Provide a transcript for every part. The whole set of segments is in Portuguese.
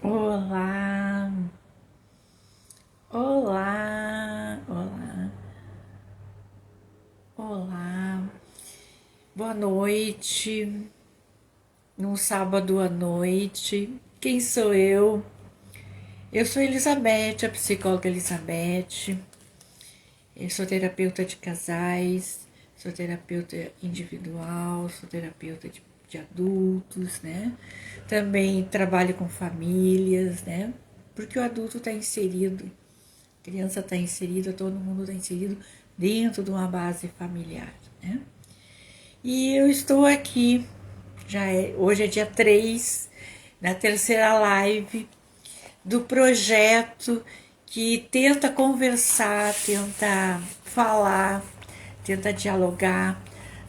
Olá, olá, olá, olá, boa noite, num sábado à noite. Quem sou eu? Eu sou Elizabeth, a psicóloga Elizabeth. Eu sou terapeuta de casais, sou terapeuta individual, sou terapeuta de adultos, né? Também trabalho com famílias, né? Porque o adulto está inserido, a criança está inserida, todo mundo está inserido dentro de uma base familiar, né? E eu estou aqui, hoje é dia 3, na terceira live do projeto que tenta conversar, tenta falar, tenta dialogar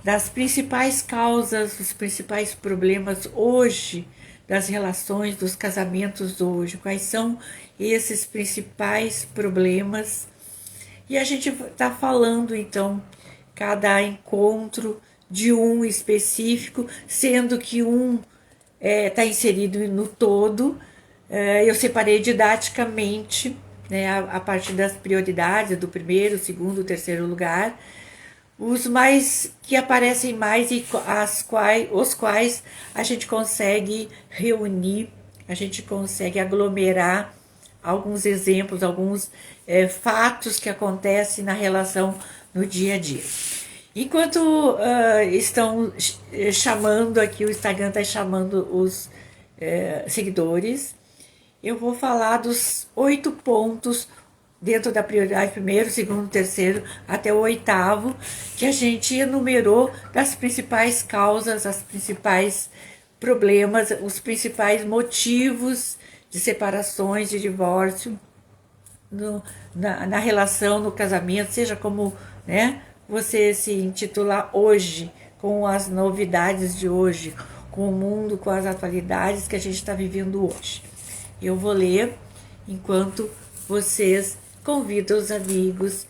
das principais causas, os principais problemas hoje, das relações, dos casamentos hoje. Quais são esses principais problemas? E a gente está falando, então, cada encontro de um específico, sendo que um está inserido no todo. Eu separei didaticamente, né, a partir das prioridades do primeiro, segundo, terceiro lugar, os mais que aparecem mais e os quais a gente consegue reunir, a gente consegue aglomerar alguns exemplos, alguns fatos que acontecem na relação no dia a dia. Enquanto estão chamando aqui, o Instagram está chamando os seguidores, eu vou falar dos 8 pontos dentro da prioridade primeiro, segundo, terceiro até o oitavo, que a gente enumerou das principais causas, as principais problemas, os principais motivos de separações, de divórcio, na relação, no casamento, seja como, né, você se intitular hoje, com as novidades de hoje, com o mundo, com as atualidades que a gente está vivendo hoje. Eu vou ler enquanto vocês convidam os amigos,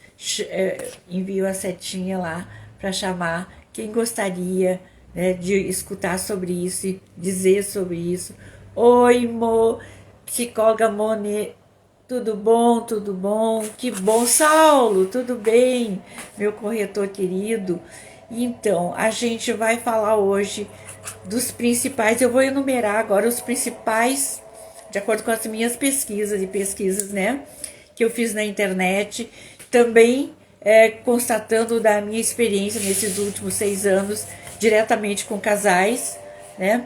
enviam a setinha lá para chamar quem gostaria, né, de escutar sobre isso e dizer sobre isso. Oi, psicóloga Mone, tudo bom, tudo bom? Que bom, Saulo, tudo bem, meu corretor querido? Então, a gente vai falar hoje dos principais, eu vou enumerar agora os principais, de acordo com as minhas pesquisas, né, que eu fiz na internet, também constatando da minha experiência nesses últimos 6 anos, diretamente com casais, né,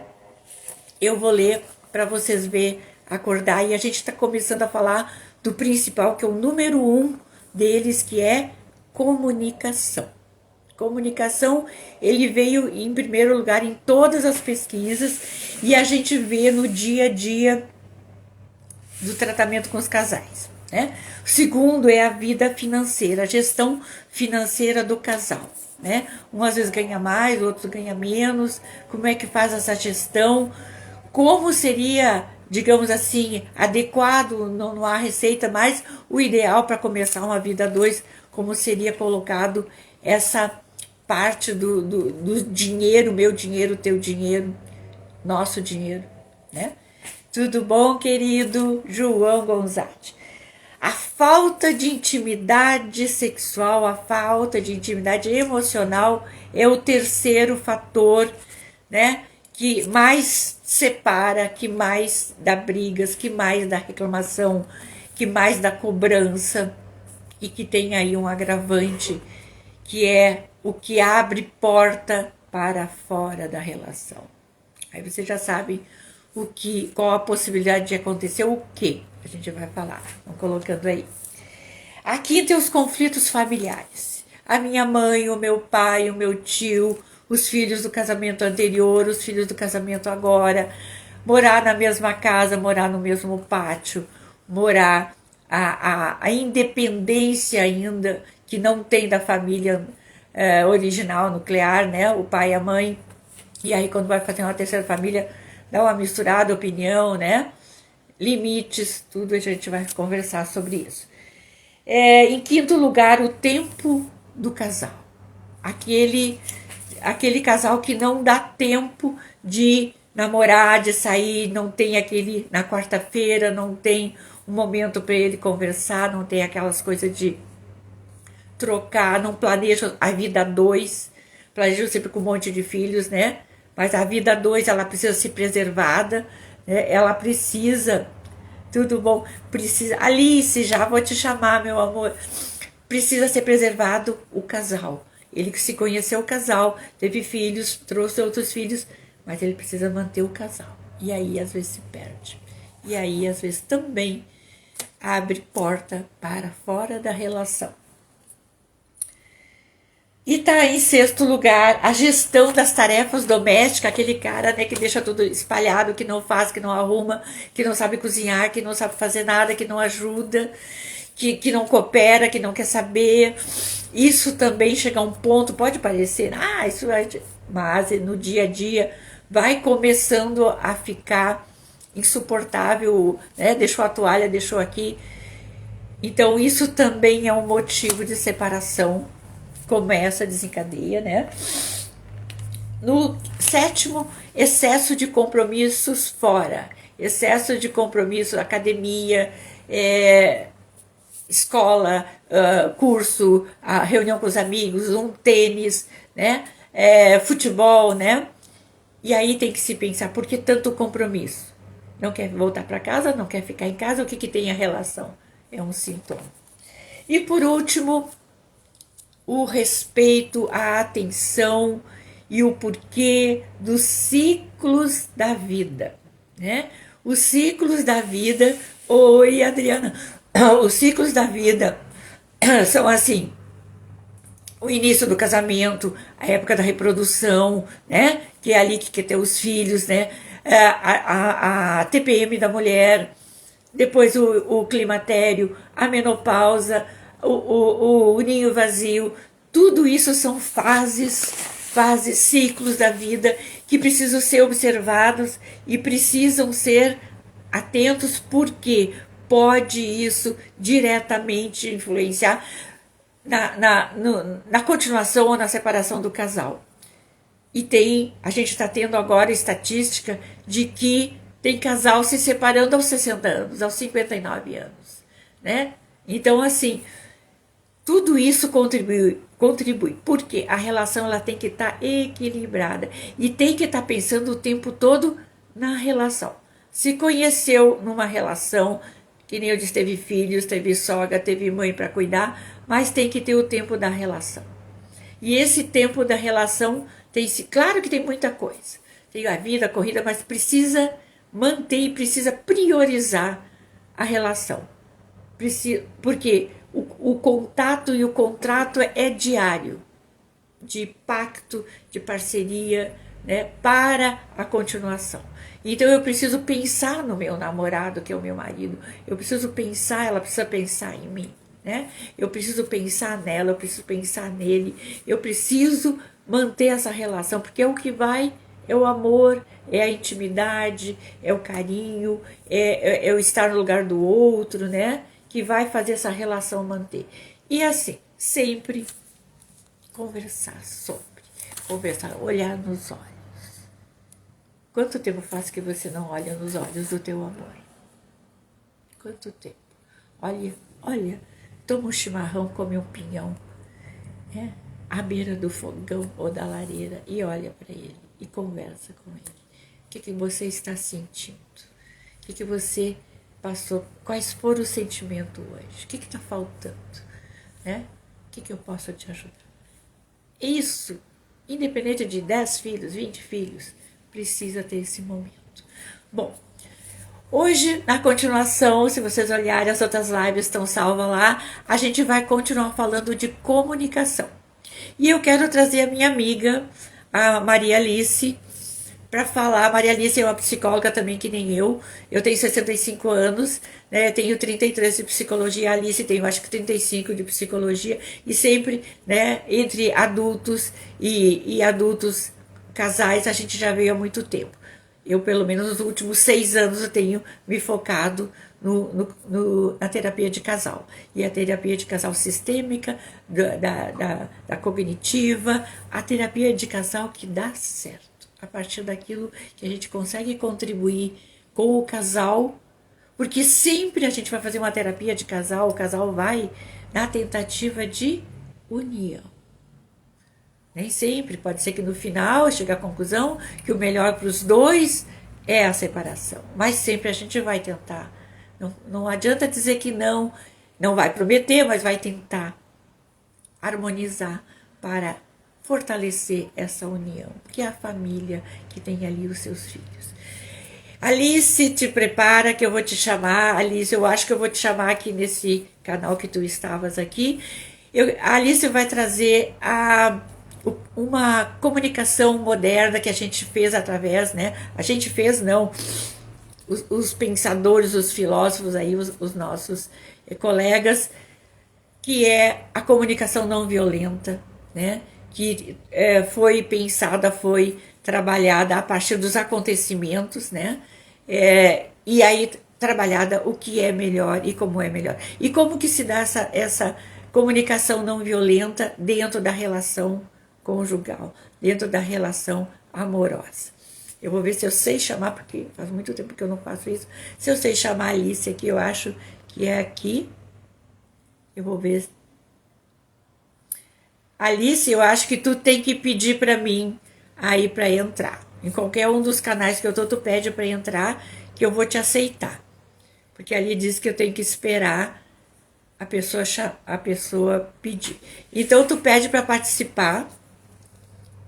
eu vou ler para vocês ver, acordar, e a gente está começando a falar do principal, que é o número 1 deles, que é comunicação. Comunicação, ele veio em primeiro lugar em todas as pesquisas e a gente vê no dia a dia do tratamento com os casais, né? O segundo é a vida financeira, a gestão financeira do casal, né? Um às vezes ganha mais, outro ganha menos. Como é que faz essa gestão? Como seria, digamos assim, adequado? Não há receita, mas o ideal para começar uma vida a dois, como seria colocado essa parte do dinheiro, meu dinheiro, teu dinheiro, nosso dinheiro, né? Tudo bom, querido João Gonzatti? A falta de intimidade sexual, a falta de intimidade emocional é o terceiro fator, né, que mais separa, que mais dá brigas, que mais dá reclamação, que mais dá cobrança e que tem aí um agravante, que é o que abre porta para fora da relação. Aí você já sabe qual a possibilidade de acontecer, o que a gente vai falar. Vamos colocando aí. Aqui tem os conflitos familiares. A minha mãe, o meu pai, o meu tio, os filhos do casamento anterior, os filhos do casamento agora, morar na mesma casa, morar no mesmo pátio, morar a independência ainda que não tem da família original, nuclear, né? O pai e a mãe. E aí quando vai fazer uma terceira família, dá uma misturada, opinião, né? Limites, tudo a gente vai conversar sobre isso. Em quinto lugar, o tempo do casal. Aquele casal que não dá tempo de namorar, de sair, não tem aquele, na quarta-feira, não tem um momento para ele conversar, não tem aquelas coisas de trocar, não planeja a vida a dois, planeja sempre com um monte de filhos, né? Mas a vida a dois, ela precisa ser preservada, né? Ela precisa, tudo bom, precisa, Alice, já vou te chamar, meu amor, precisa ser preservado o casal. Ele que se conheceu o casal, teve filhos, trouxe outros filhos, mas ele precisa manter o casal. E aí às vezes se perde. E aí às vezes também abre porta para fora da relação. E tá em sexto lugar a gestão das tarefas domésticas, aquele cara, né, que deixa tudo espalhado, que não faz, que não arruma, que não sabe cozinhar, que não sabe fazer nada, que não ajuda, que não coopera, que não quer saber. Isso também chega a um ponto, pode parecer, isso é, mas no dia a dia vai começando a ficar insuportável, né? Deixou a toalha, deixou aqui. Então isso também é um motivo de separação, começa, desencadeia, né? No sétimo, excesso de compromissos fora, excesso de compromisso, academia, escola, curso, a reunião com os amigos, um tênis, né? Futebol, né? E aí tem que se pensar, por que tanto compromisso? Não quer voltar para casa, não quer ficar em casa, o que tem a relação? É um sintoma. E por último, o respeito, a atenção e o porquê dos ciclos da vida, né? Os ciclos da vida, oi Adriana, os ciclos da vida são assim, o início do casamento, a época da reprodução, né? Que é ali que quer ter os filhos, né? A TPM da mulher, depois o climatério, a menopausa, o ninho vazio, tudo isso são fases, ciclos da vida que precisam ser observados e precisam ser atentos, porque pode isso diretamente influenciar na continuação ou na separação do casal. E a gente está tendo agora estatística de que tem casal se separando aos 60 anos, aos 59 anos, né? Então, assim, tudo isso contribui, porque a relação ela tem que estar equilibrada e tem que estar pensando o tempo todo na relação. Se conheceu numa relação, que nem eu disse, teve filhos, teve sogra, teve mãe para cuidar, mas tem que ter o tempo da relação. E esse tempo da relação claro que tem muita coisa, tem a vida, a corrida, mas precisa manter e precisa priorizar a relação. Porque o contato e o contrato é diário, de pacto, de parceria, né, para a continuação. Então eu preciso pensar no meu namorado, que é o meu marido, eu preciso pensar, ela precisa pensar em mim, né? Eu preciso pensar nela, eu preciso pensar nele, eu preciso manter essa relação, porque é o que vai, é o amor, é a intimidade, é o carinho, é o estar no lugar do outro, né? Que vai fazer essa relação manter. E assim, sempre conversar, olhar nos olhos. Quanto tempo faz que você não olha nos olhos do teu amor? Quanto tempo? Olha, toma um chimarrão, come um pinhão, né? À beira do fogão ou da lareira e olha para ele e conversa com ele. O que você está sentindo? O que você passou? Quais foram os sentimentos hoje? O que está faltando? Né? O que eu posso te ajudar? Isso, independente de 10 filhos, 20 filhos, precisa ter esse momento. Bom, hoje, na continuação, se vocês olharem, as outras lives estão salvas lá, a gente vai continuar falando de comunicação. E eu quero trazer a minha amiga, a Maria Alice, para falar. A Maria Alice é uma psicóloga também, que nem eu. Eu tenho 65 anos, né? Tenho 33 de psicologia, a Alice tem, eu acho que 35 de psicologia, e sempre, né, entre adultos e adultos casais, a gente já veio há muito tempo. Eu, pelo menos nos últimos 6 anos, eu tenho me focado na terapia de casal. E a terapia de casal sistêmica, da cognitiva, a terapia de casal que dá certo. a partir daquilo que a gente consegue contribuir com o casal, porque sempre a gente vai fazer uma terapia de casal, o casal vai na tentativa de união. Nem sempre, pode ser que no final chegue à conclusão que o melhor para os dois é a separação, mas sempre a gente vai tentar. Não adianta dizer que não, não vai prometer, mas vai tentar harmonizar para fortalecer essa união, que é a família que tem ali os seus filhos. Alice, te prepara que eu vou te chamar. Alice, eu acho que eu vou te chamar aqui nesse canal que tu estavas aqui. A Alice vai trazer uma comunicação moderna que a gente fez através, né? A gente fez, não. Os pensadores, os filósofos aí, os nossos colegas, que é a comunicação não violenta, né? Que foi pensada, foi trabalhada a partir dos acontecimentos, né? E aí trabalhada o que é melhor e como é melhor. E como que se dá essa comunicação não violenta dentro da relação conjugal, dentro da relação amorosa. Eu vou ver se eu sei chamar, porque faz muito tempo que eu não faço isso. Se eu sei chamar a Alice aqui, eu acho que é aqui. Eu vou ver. Alice, eu acho que tu tem que pedir para mim aí para entrar. Em qualquer um dos canais que eu tô, tu pede para entrar, que eu vou te aceitar. Porque ali diz que eu tenho que esperar a pessoa pedir. Então tu pede para participar,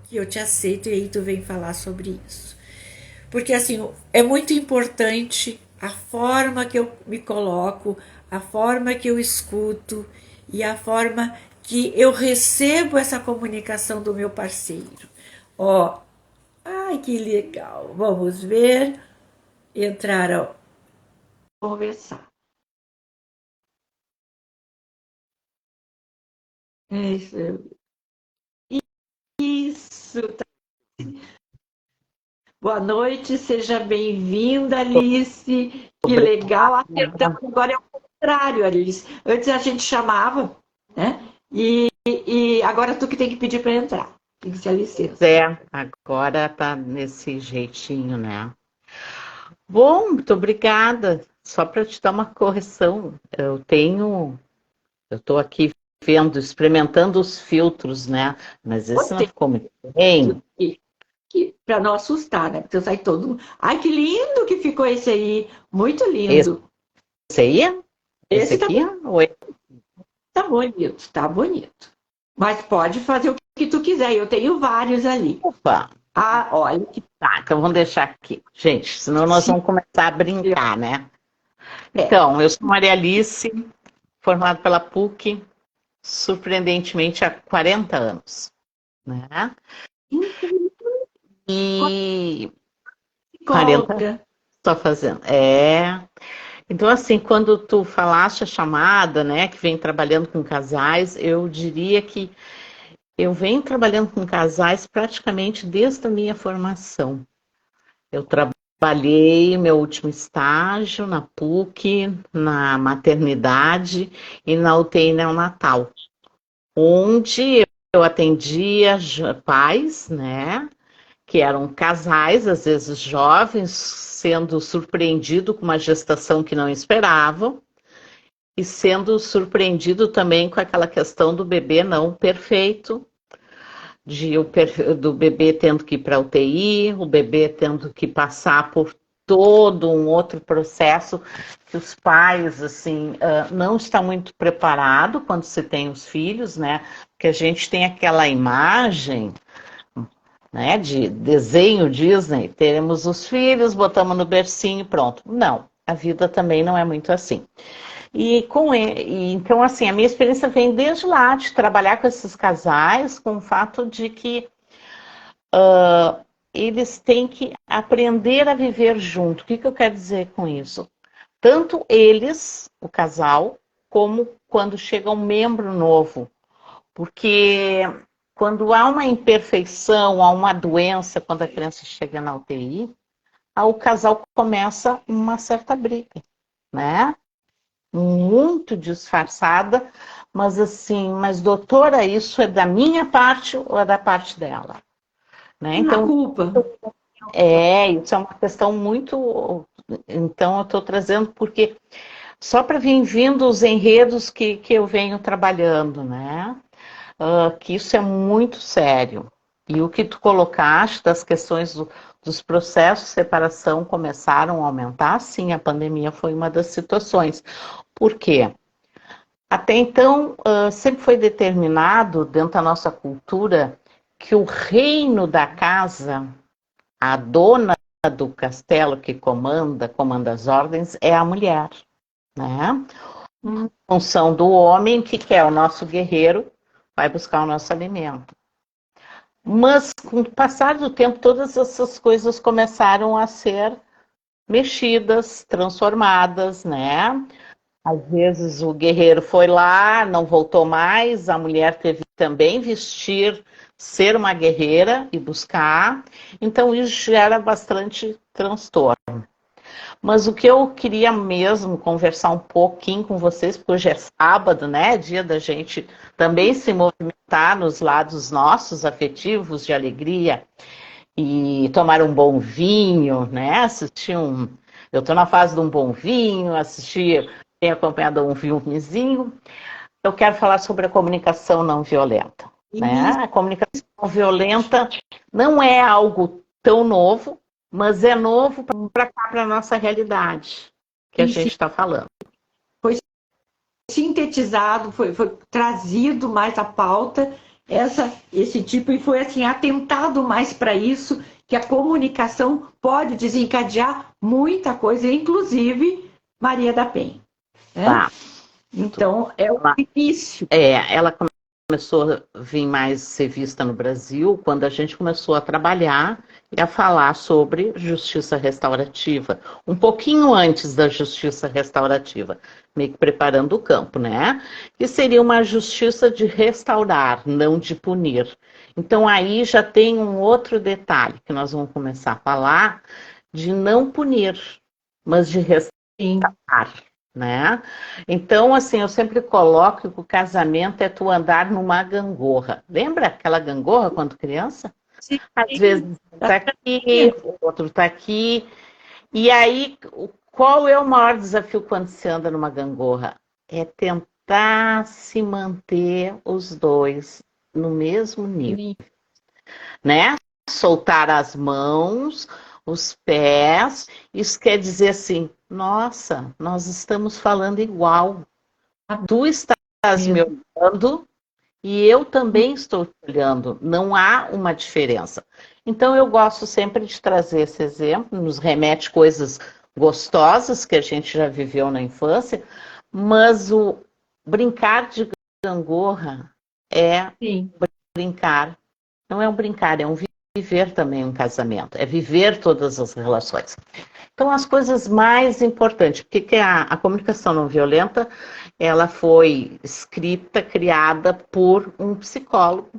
que eu te aceito, e aí tu vem falar sobre isso. Porque assim, é muito importante a forma que eu me coloco, a forma que eu escuto e a forma que eu recebo essa comunicação do meu parceiro. Ó, ai que legal. Vamos ver. Entraram. Conversar. Isso. Boa noite, seja bem-vinda, Alice. Que legal. Acertamos, agora é o contrário, Alice. Antes a gente chamava, né? E agora tu que tem que pedir para entrar. Tem que ser a licença. Agora tá nesse jeitinho, né? Bom, muito obrigada. Só para te dar uma correção, eu tô aqui vendo, experimentando os filtros, né? Mas esse não Gostei ficou muito bem. para não assustar, né? Porque sai todo mundo. Ai, que lindo que ficou esse aí. Muito Esse lindo. aí? Esse Esse tá, aqui? Oi. tá bonito, tá bonito. Mas pode fazer o que tu quiser. Eu tenho vários ali. Opa, Ah, olha que tá, então vamos deixar aqui. Gente, senão nós vamos começar a brincar, né? é. Então, eu sou Maria Alice, formada pela PUC, surpreendentemente há 40 anos, né? E 40 Psicóloga. estou fazendo. Então, assim, quando tu falaste a chamada, né, que vem trabalhando com casais, eu diria que eu venho trabalhando com casais praticamente desde a minha formação. Eu trabalhei meu último estágio na PUC, na maternidade e na UTI neonatal, onde eu atendia pais, né, que eram casais, às vezes jovens, sendo surpreendido com uma gestação que não esperavam e sendo surpreendido também com aquela questão do bebê não perfeito, do bebê tendo que ir para a UTI, o bebê tendo que passar por todo um outro processo que os pais assim não estão muito preparados quando se tem os filhos, né? Porque a gente tem aquela imagem, né, de desenho Disney, teremos os filhos, botamos no bercinho, pronto. Não, a vida também não é muito assim. Então, assim, a minha experiência vem desde lá, de trabalhar com esses casais, com o fato de que eles têm que aprender a viver junto. O que eu quero dizer com isso? Tanto eles, o casal, como quando chega um membro novo. Porque quando há uma imperfeição, há uma doença, quando a criança chega na UTI, o casal começa uma certa briga, né? Muito disfarçada, mas assim, mas doutora, isso é da minha parte ou é da parte dela? né? Na Então, culpa. isso é uma questão muito... Então, eu estou trazendo porque só para vir vindo os enredos que eu venho trabalhando, né? Que isso é muito sério. E o que tu colocaste das questões dos processos de separação começaram a aumentar, sim, a pandemia foi uma das situações. Por quê? Até então, sempre foi determinado dentro da nossa cultura que o reino da casa, a dona do castelo que comanda as ordens, é a mulher, né? Em função do homem que quer o nosso guerreiro, vai buscar o nosso alimento. Mas, com o passar do tempo, todas essas coisas começaram a ser mexidas, transformadas, né? Às vezes o guerreiro foi lá, não voltou mais, a mulher teve que também vestir, ser uma guerreira e buscar. Então, isso gera bastante transtorno. Mas o que eu queria mesmo conversar um pouquinho com vocês, porque hoje é sábado, né? Dia da gente também se movimentar nos lados nossos afetivos de alegria e tomar um bom vinho, né? Assistir um. Eu estou na fase de um bom vinho, assistir, tenho acompanhado um filmezinho. Eu quero falar sobre a comunicação não violenta, né? A comunicação não violenta não é algo tão novo, mas é novo para cá, para a nossa realidade que a gente está falando. Foi sintetizado, foi trazido mais à pauta esse tipo, e foi assim, atentado mais para isso, que a comunicação pode desencadear muita coisa, inclusive Maria da Penha. Né? Tá. Então, é o início. Ela começou a vir mais ser vista no Brasil quando a gente começou a trabalhar e a falar sobre justiça restaurativa, um pouquinho antes da justiça restaurativa, meio que preparando o campo, né? Que seria uma justiça de restaurar, não de punir. Então aí já tem um outro detalhe que nós vamos começar a falar de não punir, mas de restaurar. Né? Então, assim, eu sempre coloco que o casamento é tu andar numa gangorra. Lembra aquela gangorra quando criança? Sim. Às vezes tá aqui, o outro tá aqui. E aí, qual é o maior desafio quando se anda numa gangorra? É tentar se manter os dois no mesmo nível, né? Soltar as mãos, os pés, isso quer dizer assim, nossa, nós estamos falando igual. Tu estás me olhando e eu também estou te olhando. Não há uma diferença. Então eu gosto sempre de trazer esse exemplo, nos remete coisas gostosas que a gente já viveu na infância, mas o brincar de gangorra é brincar. Não é um brincar, é um viver também um casamento, é viver todas as relações. Então, as coisas mais importantes, porque a comunicação não violenta, ela foi escrita, criada por um psicólogo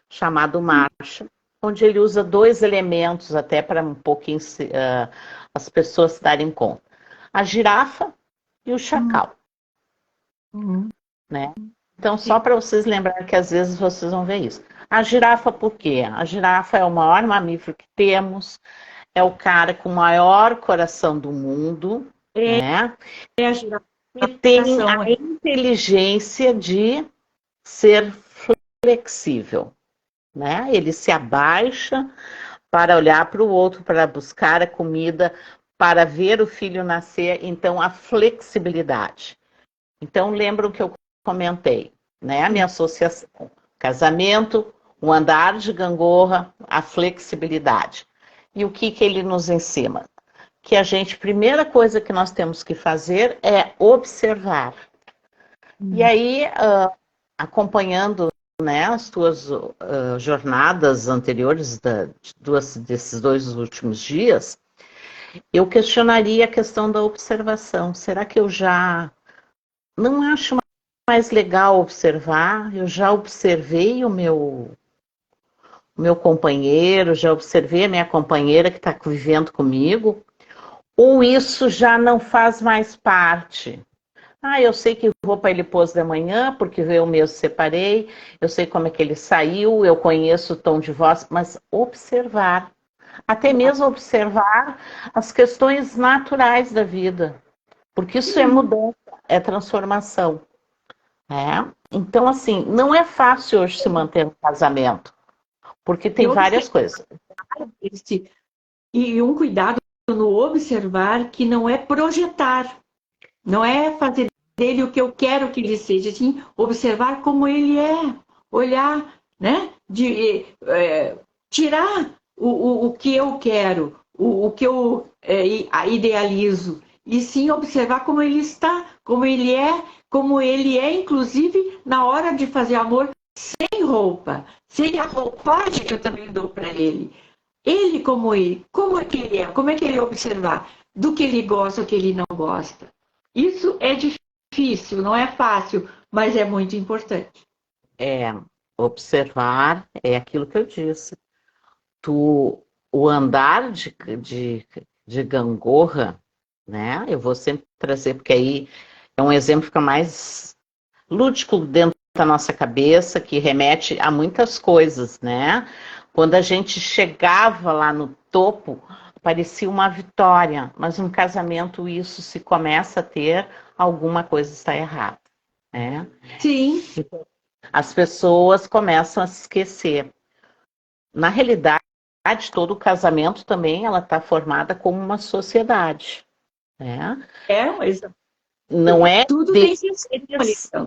chamado Marshall, onde ele usa dois elementos até para um pouquinho as pessoas se darem conta. A girafa e o chacal. Né? Então, só para vocês lembrarem que às vezes vocês vão ver isso. A girafa, por quê? A girafa é o maior mamífero que temos, é o cara com o maior coração do mundo, né? A girafa E tem a inteligência de ser flexível, né? Ele se abaixa para olhar para o outro, para buscar a comida, para ver o filho nascer. Então, a flexibilidade. Então, lembram que eu comentei, né? A minha associação, casamento, o andar de gangorra, a flexibilidade. E o que ele nos ensina? Que a gente, primeira coisa que nós temos que fazer é observar. E aí, acompanhando, né, as tuas jornadas anteriores desses 2 últimos dias, eu questionaria a questão da observação. Será que eu já não acho mais legal observar? Eu já observei o meu companheiro, já observei a minha companheira que está vivendo comigo, ou isso já não faz mais parte Ah, eu sei que roupa ele pôs de manhã, porque eu mesmo separei, eu sei como é que ele saiu, eu conheço o tom de voz, mas observar, até mesmo observar as questões naturais da vida, porque isso é mudança, é transformação, né? Então, assim, não é fácil hoje se manter no casamento, porque E tem várias observar coisas. e um cuidado no observar que não é projetar, não é fazer dele o que eu quero que ele seja, sim, observar como ele é, olhar, né? Tirar o que eu quero, o que eu idealizo, e sim observar como ele está, como ele é, inclusive na hora de fazer amor sem roupa, sem a roupagem que eu também dou para ele. Ele, como é que ele é? Como é que ele observar do que ele gosta, o que ele não gosta? Isso é difícil, não é fácil, mas é muito importante. É, observar é aquilo que eu disse. O andar de gangorra, né? Eu vou sempre trazer, porque aí é um exemplo que fica mais lúdico dentro da nossa cabeça, que remete a muitas coisas, né? Quando a gente chegava lá no topo, parecia uma vitória, mas no casamento isso se começa a ter, alguma coisa está errada, né? Sim. As pessoas começam a se esquecer. Na realidade, todo casamento também ela está formada como uma sociedade, né? Mas Não é tudo tem que ser uma deles, lição.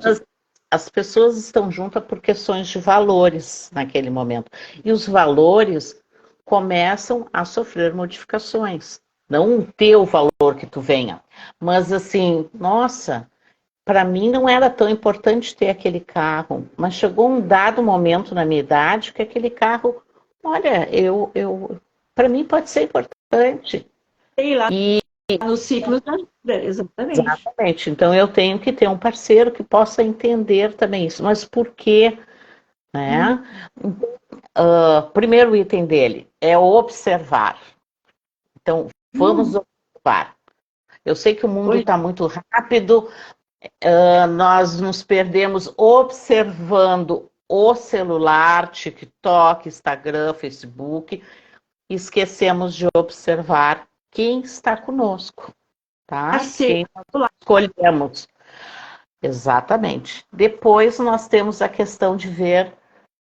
as pessoas estão juntas por questões de valores naquele momento. E os valores começam a sofrer modificações. Não o teu valor que tu venha, mas assim, nossa, para mim não era tão importante ter aquele carro, mas chegou um dado momento na minha idade que aquele carro, olha, para mim pode ser importante. Sei lá, E no ciclo da vida, exatamente. exatamente, então eu tenho que ter um parceiro que possa entender também isso. Mas por quê, né? Primeiro item dele é observar. Então, vamos observar. Eu sei que o mundo Olha, está muito rápido, nós nos perdemos observando o celular, TikTok, Instagram, Facebook, e esquecemos de observar quem está conosco, tá? parceiro, Quem nós escolhemos. Exatamente. Depois nós temos a questão de ver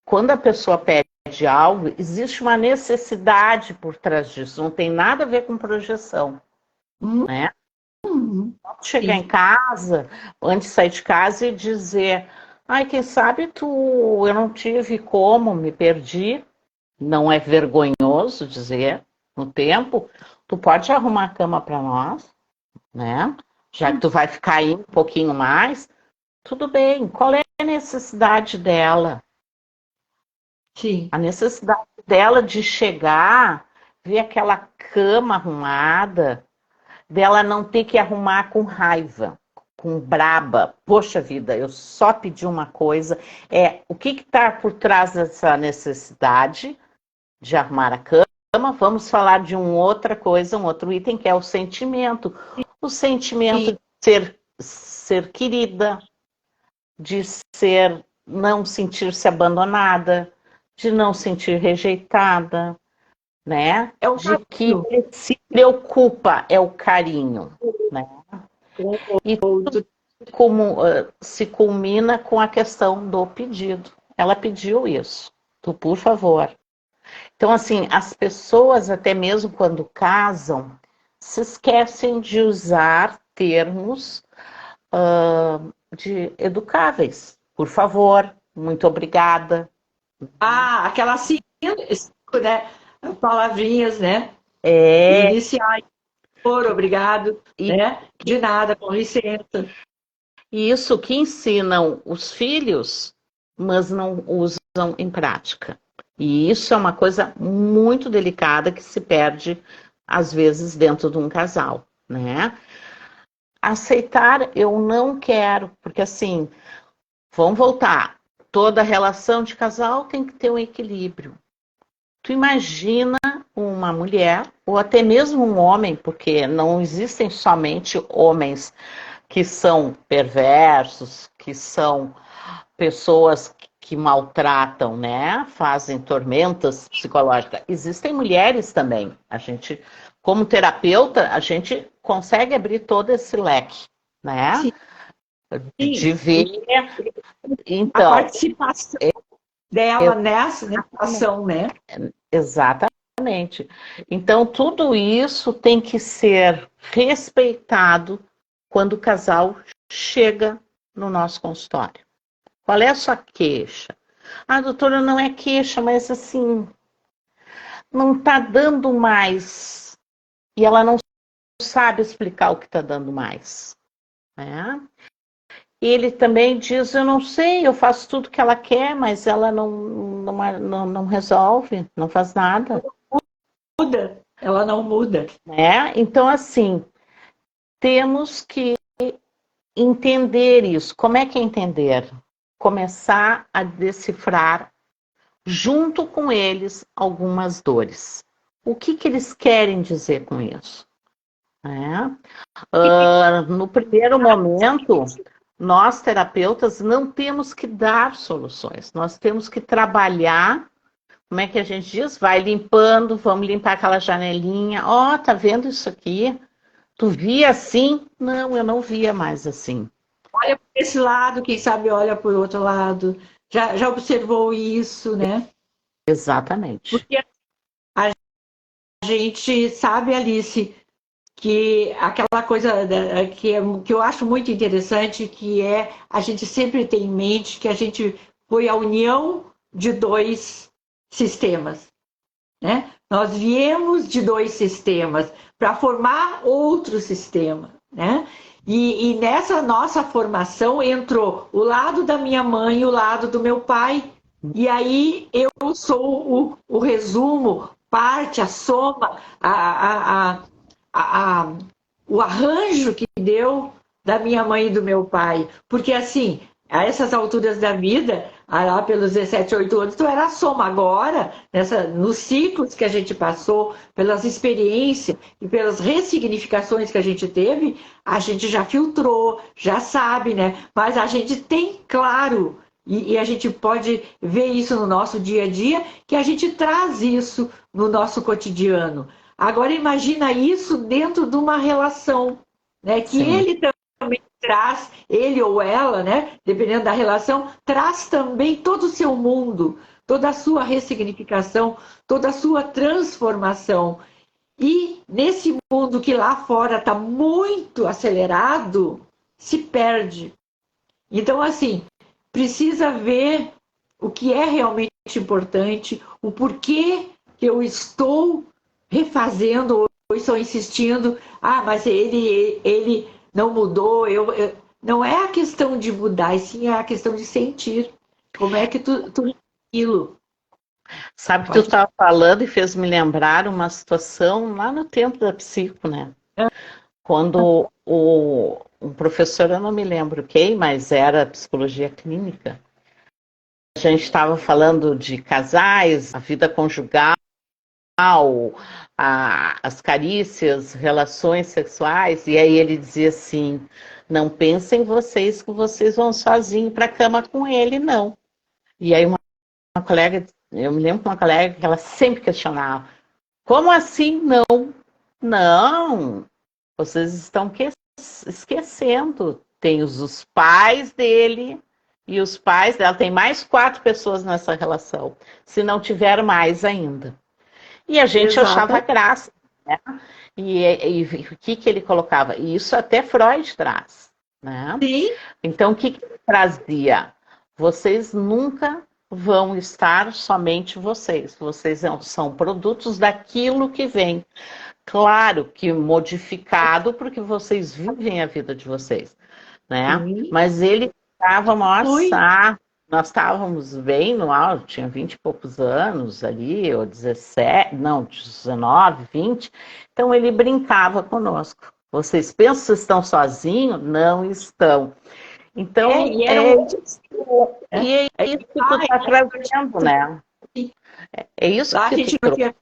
quando a pessoa pede algo, existe uma necessidade por trás disso, não tem nada a ver com projeção, né? Chegar em sim. casa, antes de sair de casa e dizer, ai, quem sabe eu não tive como, me perdi, não é vergonhoso dizer, no tempo, tu pode arrumar a cama para nós, né? Já que tu vai ficar aí um pouquinho mais, tudo bem, qual é a necessidade dela? Sim. A necessidade dela de chegar, ver aquela cama arrumada, dela não ter que arrumar com raiva, com braba. Poxa vida, eu só pedi uma coisa. O que está por trás dessa necessidade de arrumar a cama? Vamos falar de uma outra coisa, um outro item, que é o sentimento. O sentimento Sim. de ser querida, de não sentir-se abandonada, de não sentir rejeitada, né? É o De que caminho. ele se preocupa, é o carinho, né? E tudo se culmina com a questão do pedido. Ela pediu isso, tu, por favor. Então, assim, as pessoas, até mesmo quando casam, se esquecem de usar termos de educáveis. Por favor, muito obrigada. Aquelas cinco, né? Palavrinhas, né? É, Iniciais, por obrigado, e né? De nada, com licença. isso que ensinam os filhos, mas não usam em prática. E isso é uma coisa muito delicada que se perde, às vezes, dentro de um casal, né? Aceitar, eu não quero, porque assim, vamos voltar. Toda relação de casal tem que ter um equilíbrio. Tu imagina uma mulher, ou até mesmo um homem, porque não existem somente homens que são perversos, que são pessoas que maltratam, né? Fazem tormentas psicológicas. Existem mulheres também. A gente, como terapeuta, a gente consegue abrir todo esse leque, né? Sim. De ver. A Então, participação dela nessa ação, né? exatamente. Então, tudo isso tem que ser respeitado quando o casal chega no nosso consultório. Qual é a sua queixa? Ah, doutora, não é queixa, mas assim, não está dando mais. E ela não sabe explicar o que está dando mais. Né? Ele também diz, eu não sei, eu faço tudo que ela quer, mas ela não resolve, não faz nada. Muda, ela não muda. Né? Então, assim, temos que entender isso. Como é que é entender? Começar a decifrar junto com eles algumas dores. O que eles querem dizer com isso? No primeiro momento, nós terapeutas não temos que dar soluções, nós temos que trabalhar. Como é que a gente diz? Vai limpando, vamos limpar aquela janelinha. Ó, tá vendo isso aqui? Tu via assim? Não, eu não via mais assim. Olha por esse lado, quem sabe olha por outro lado. Já observou isso, né? Exatamente. Porque a gente sabe, Alice, que aquela coisa que eu acho muito interessante, que é a gente sempre tem em mente que a gente foi a união de dois sistemas, né? Nós viemos de dois sistemas para formar outro sistema, né? E nessa nossa formação entrou o lado da minha mãe e o lado do meu pai. E aí eu sou o resumo, parte, a soma, o arranjo que deu da minha mãe e do meu pai. Porque assim, a essas alturas da vida, lá pelos 17, 18 anos, tu era a soma. Agora, nos ciclos que a gente passou, pelas experiências e pelas ressignificações que a gente teve, a gente já filtrou, já sabe, né? Mas a gente tem claro, e a gente pode ver isso no nosso dia a dia, que a gente traz isso no nosso cotidiano. Agora imagina isso dentro de uma relação, né? Que Sim. ele também traz, ele ou ela, né? Dependendo da relação, traz também todo o seu mundo, toda a sua ressignificação, toda a sua transformação. E nesse mundo que lá fora está muito acelerado, se perde. Então, assim, precisa ver o que é realmente importante, o porquê que eu estou refazendo ou estou insistindo. Ah, mas ele não mudou. Não é a questão de mudar, e sim é a questão de sentir. Como é que tu aquilo? Sabe que tu estava falando e fez me lembrar uma situação lá no tempo da psico, né? Quando um professor, eu não me lembro quem, mas era psicologia clínica, a gente estava falando de casais, a vida conjugal, as carícias, relações sexuais, e aí ele dizia assim, não pensem vocês que vocês vão sozinhos para a cama com ele, não. E aí uma colega, eu me lembro de uma colega que ela sempre questionava, como assim não? Não, vocês estão esquecendo, tem os pais dele e os pais dela, tem mais 4 pessoas nessa relação, se não tiver mais ainda. E a gente achava graça, né? E o que ele colocava? E isso até Freud traz, né? Sim. Então, o que ele trazia? Vocês nunca vão estar somente vocês. Vocês são produtos daquilo que vem. Claro que modificado, porque vocês vivem a vida de vocês, né? Sim. Mas ele estava, nossa, nós estávamos bem no auge, tinha 20 e poucos anos ali, ou 17, não, 19, 20. Então ele brincava conosco. Vocês pensam que vocês estão sozinhos? Não estão. Então, é isso que tu está trazendo, né? É isso que tu trouxe.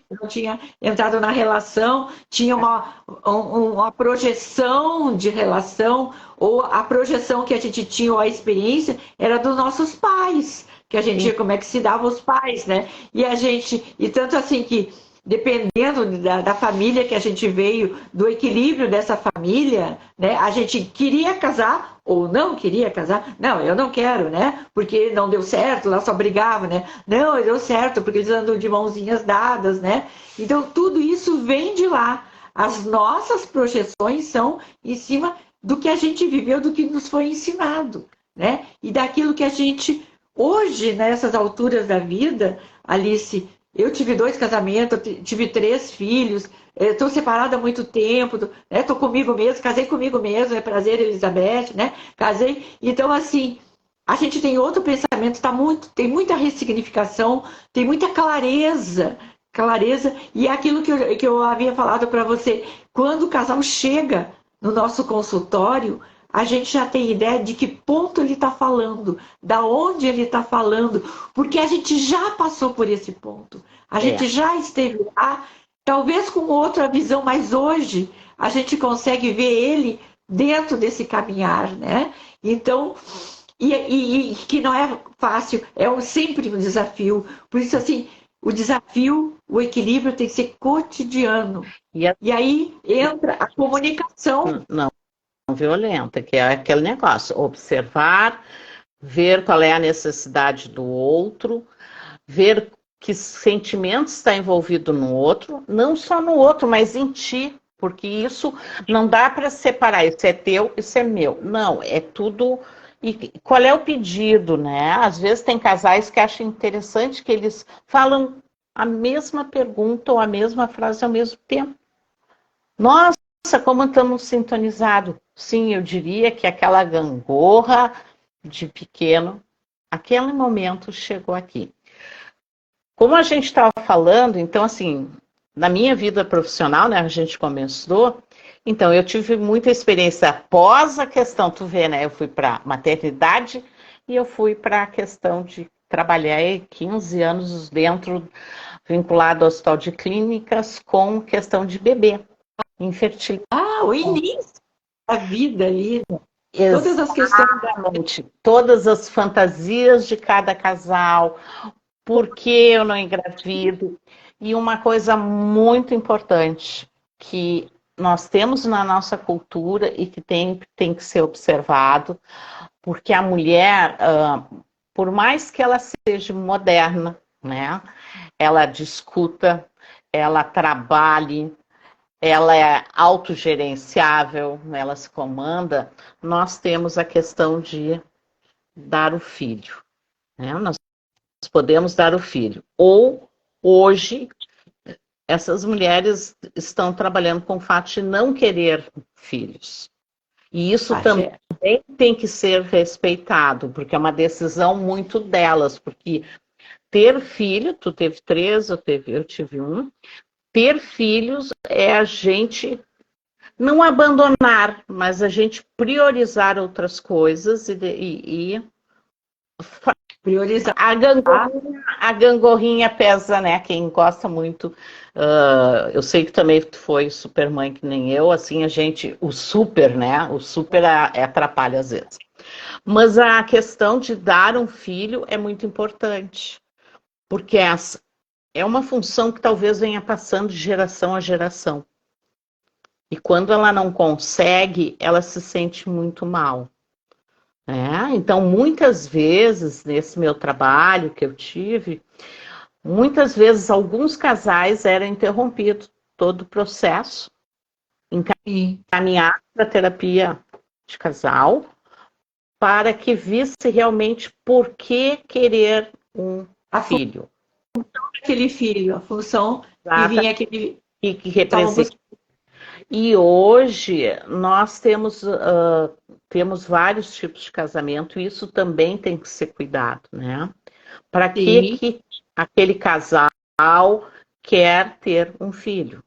não tinha entrado na relação, tinha uma projeção de relação, ou a projeção que a gente tinha, ou a experiência, era dos nossos pais, que a gente Sim. via como é que se davam os pais, né? E tanto assim que, dependendo da família que a gente veio, do equilíbrio dessa família, né? A gente queria casar ou não queria casar. Não, eu não quero, né? Porque não deu certo, lá só brigava, né? Não, deu certo, porque eles andam de mãozinhas dadas, né? Então, tudo isso vem de lá. As nossas projeções são em cima do que a gente viveu, do que nos foi ensinado, né? E daquilo que a gente, hoje, nessas alturas da vida, Alice, eu tive 2 casamentos, tive 3 filhos, estou separada há muito tempo, estou comigo mesmo, casei comigo mesmo, é prazer, Elizabeth, né? Casei. Então, assim, a gente tem outro pensamento, tem muita ressignificação, tem muita clareza, e é aquilo que eu havia falado para você, quando o casal chega no nosso consultório, a gente já tem ideia de que ponto ele está falando, da onde ele está falando, porque a gente já passou por esse ponto. A gente já esteve lá, talvez com outra visão, mas hoje a gente consegue ver ele dentro desse caminhar, né? Então, e que não é fácil, sempre um desafio. Por isso, assim, o desafio, o equilíbrio tem que ser cotidiano. E aí entra a comunicação. Não violenta, que é aquele negócio, observar, ver qual é a necessidade do outro, ver que sentimento está envolvido no outro, não só no outro, mas em ti, porque isso não dá para separar, isso é teu, isso é meu. Não, é tudo. E qual é o pedido, né? Às vezes tem casais que acham interessante que eles falam a mesma pergunta ou a mesma frase ao mesmo tempo. Nossa, como estamos sintonizados. Sim, eu diria que aquela gangorra de pequeno, aquele momento chegou aqui. Como a gente estava falando, então, assim, na minha vida profissional, né, a gente começou, então eu tive muita experiência após a questão, tu vê, né, eu fui para maternidade e eu fui para a questão de trabalhar 15 anos dentro, vinculado ao hospital de clínicas, com questão de bebê, infertilidade. O início da vida ali, todas as questões, todas as fantasias de cada casal, por que eu não engravido. E uma coisa muito importante que nós temos na nossa cultura e que tem que ser observado, porque a mulher, por mais que ela seja moderna, né, ela discuta, ela trabalhe, ela é autogerenciável, ela se comanda, nós temos a questão de dar o filho, né? Nós podemos dar o filho. Ou, hoje, essas mulheres estão trabalhando com o fato de não querer filhos. E isso também tem que ser respeitado, porque é uma decisão muito delas, porque ter filho, tu teve 3, eu tive 1, ter filhos é a gente não abandonar, mas a gente priorizar outras coisas e priorizar. A gangorrinha pesa, né? Quem gosta muito. Eu sei que também tu foi super mãe que nem eu, assim, a gente, o super, né? O super atrapalha às vezes. Mas a questão de dar um filho é muito importante, porque é uma função que talvez venha passando de geração a geração. E quando ela não consegue, ela se sente muito mal. Então, muitas vezes, nesse meu trabalho que eu tive, muitas vezes alguns casais eram interrompidos todo o processo, encaminhar para terapia de casal, para que visse realmente por que querer um filho. Aquele filho, a função que vinha aquele que representa. E hoje nós temos vários tipos de casamento e isso também tem que ser cuidado, né? Para que aquele casal quer ter um filho?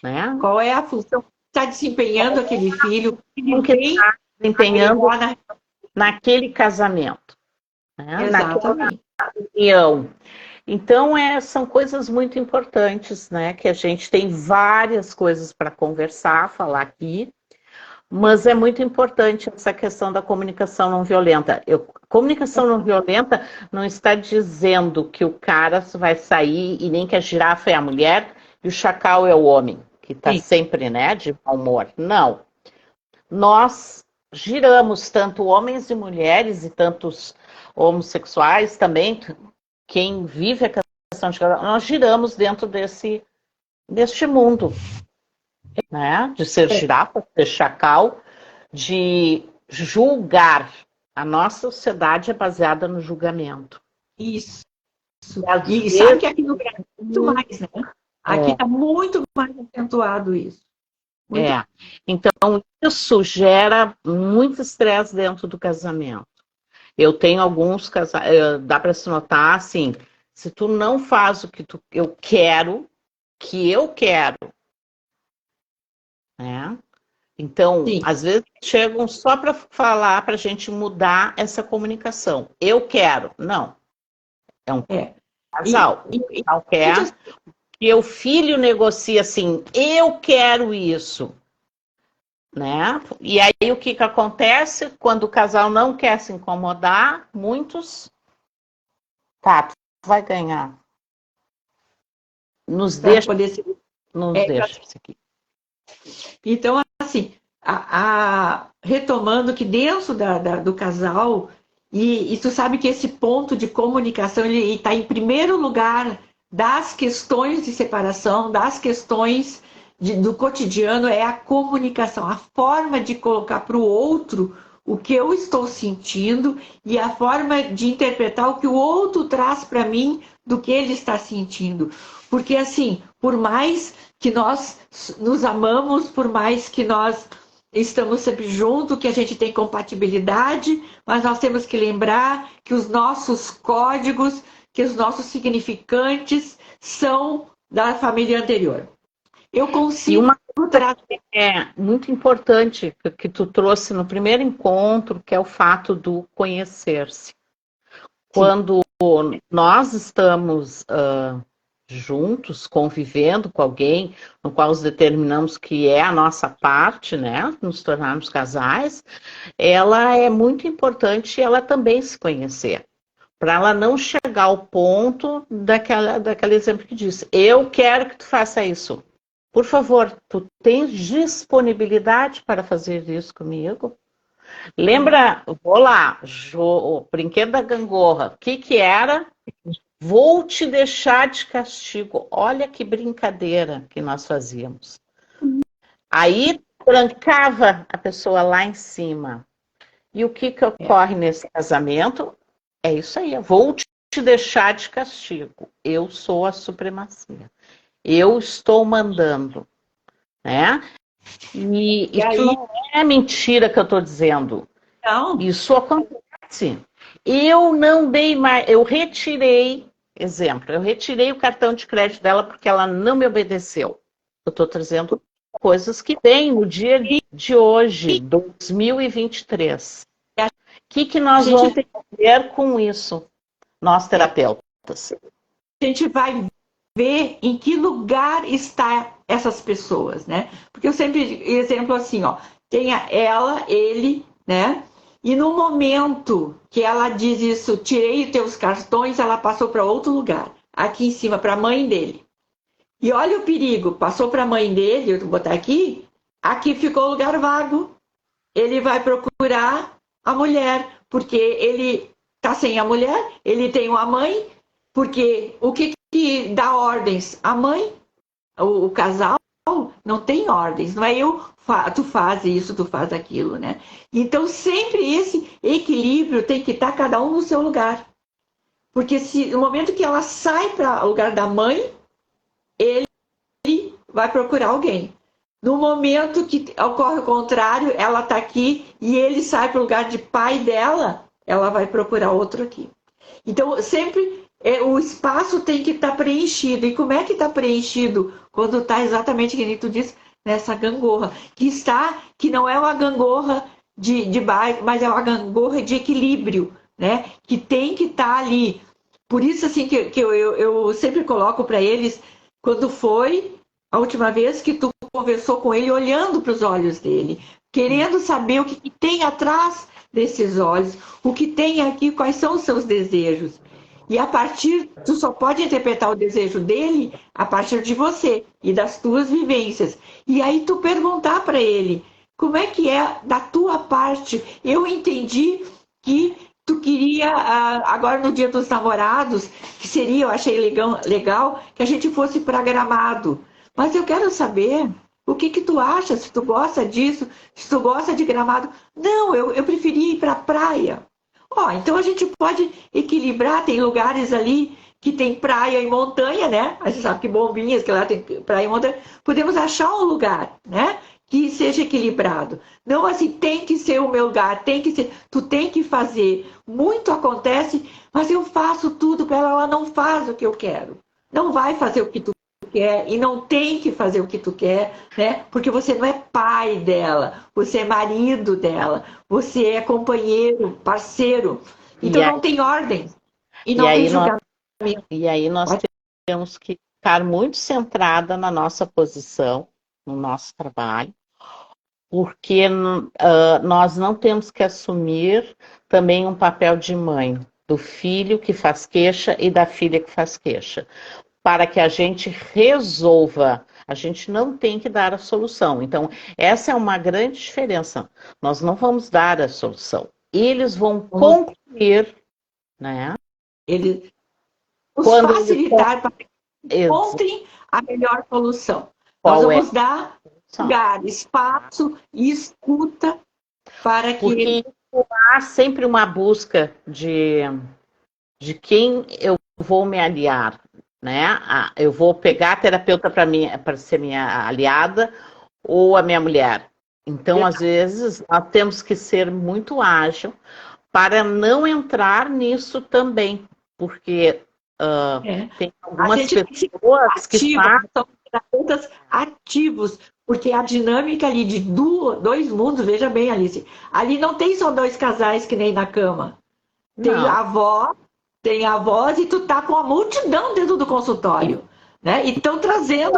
Né? Qual é a função que está desempenhando aquele filho? O que está desempenhando naquele casamento? Né? Exatamente. Naquela união. Então, são coisas muito importantes, né? Que a gente tem várias coisas para conversar, falar aqui, mas é muito importante essa questão da comunicação não violenta. Comunicação não violenta não está dizendo que o cara vai sair e nem que a girafa é a mulher e o chacal é o homem, que está sempre, né, de mau humor. Não. Nós giramos tanto homens e mulheres e tantos homossexuais também, quem vive a questão de casal, nós giramos dentro deste mundo, né? De ser girafa, de ser chacal, de julgar. A nossa sociedade é baseada no julgamento. Isso. E sabe que aqui no Brasil é muito mais, né? Aqui está muito mais acentuado isso. Então, isso gera muito estresse dentro do casamento. Eu tenho alguns casais, dá para se notar, assim, se tu não faz o que eu quero, né? Então, às vezes chegam só para falar, para a gente mudar essa comunicação. Eu quero. Não. É um casal. O casal quer que o filho negocie assim, eu quero isso. Né? E aí o que acontece? Quando o casal não quer se incomodar, muitos... Tá, tu vai ganhar. Nos deixa isso aqui. Então, assim, retomando que dentro do casal, e tu sabe que esse ponto de comunicação ele está em primeiro lugar das questões de separação, das questões do cotidiano, é a comunicação, a forma de colocar para o outro o que eu estou sentindo e a forma de interpretar o que o outro traz para mim do que ele está sentindo. Porque, assim, por mais que nós nos amamos, por mais que nós estamos sempre juntos, que a gente tem compatibilidade, mas nós temos que lembrar que os nossos códigos, que os nossos significantes são da família anterior. Eu consigo... E uma coisa que é muito importante que tu trouxe no primeiro encontro, que é o fato do conhecer-se. Quando nós estamos juntos, convivendo com alguém, no qual os determinamos que é a nossa parte, né, nos tornarmos casais, ela é muito importante ela também se conhecer. Para ela não chegar ao ponto daquele exemplo que disse, eu quero que tu faça isso. Por favor, tu tens disponibilidade para fazer isso comigo? Lembra, vou lá, o brinquedo da gangorra, o que era? Vou te deixar de castigo. Olha que brincadeira que nós fazíamos. Aí, trancava a pessoa lá em cima. E o que ocorre nesse casamento? É isso aí, eu vou te deixar de castigo. Eu sou a supremacia. Eu estou mandando, né? E isso não é mentira que eu estou dizendo. Não. Isso acontece. Eu não dei mais, eu retirei o cartão de crédito dela porque ela não me obedeceu. Eu estou trazendo coisas que vêm no dia de hoje, 2023. O que nós vamos fazer com isso, nós terapeutas? A gente vai ver em que lugar está essas pessoas, né? Porque eu sempre exemplo assim, ó, tem ela, ele, né? E no momento que ela diz isso, tirei os teus cartões, ela passou para outro lugar, aqui em cima, para a mãe dele. E olha o perigo, passou para a mãe dele, eu vou botar aqui ficou o lugar vago. Ele vai procurar a mulher, porque ele tá sem a mulher, ele tem uma mãe, porque o que dá ordens? A mãe, o casal não tem ordens, não é tu faz isso, tu faz aquilo, né? Então sempre esse equilíbrio tem que estar cada um no seu lugar. Porque se no momento que ela sai para o lugar da mãe, ele vai procurar alguém. No momento que ocorre o contrário, ela está aqui e ele sai para o lugar de pai dela, ela vai procurar outro aqui. Então, sempre o espaço tem que estar preenchido. E como é que está preenchido? Quando está exatamente, que nem tu disse, nessa gangorra. Que não é uma gangorra de bairro, mas é uma gangorra de equilíbrio, né? Que tem que estar ali Por isso, assim, que eu sempre coloco para eles, quando foi a última vez que tu conversou com ele, olhando para os olhos dele, querendo saber o que tem atrás desses olhos, o que tem aqui, quais são os seus desejos. E a partir, tu só pode interpretar o desejo dele a partir de você e das tuas vivências. E aí tu perguntar para ele, como é que é da tua parte? Eu entendi que tu queria, agora no Dia dos Namorados, que seria, eu achei legal que a gente fosse para Gramado. Mas eu quero saber o que tu acha, se tu gosta disso, se tu gosta de Gramado. Não, eu preferia ir para a praia. Ó, então a gente pode equilibrar, tem lugares ali que tem praia e montanha, né? A gente sabe que Bombinhas, que lá tem praia e montanha. Podemos achar um lugar, né? Que seja equilibrado. Não assim, tem que ser o meu lugar, tem que ser, tu tem que fazer. Muito acontece, mas eu faço tudo para ela, ela não faz o que eu quero. Não vai fazer o que tu quer e não tem que fazer o que tu quer, né? Porque você não é pai dela, você é marido dela, você é companheiro, parceiro. Então não tem ordem e não tem julgamento. E aí nós temos que ficar muito centrada na nossa posição, no nosso trabalho, porque nós não temos que assumir também um papel de mãe, do filho que faz queixa e da filha que faz queixa, para que a gente resolva. A gente não tem que dar a solução. Então, essa é uma grande diferença. Nós não vamos dar a solução. Eles vão concluir, né? Eles facilitar para que encontrem a melhor solução. Nós vamos dar lugar, espaço e escuta para que... Porque há sempre uma busca de quem eu vou me aliar, né? Eu vou pegar a terapeuta para ser minha aliada ou a minha mulher. Então, às vezes, nós temos que ser muito ágil para não entrar nisso também, porque tem algumas pessoas que são terapeutas ativos, porque a dinâmica ali de dois mundos, veja bem, Alice, ali não tem só dois casais que nem na cama. Tem a avó, tem avós e tu tá com a multidão dentro do consultório, né? E estão trazendo...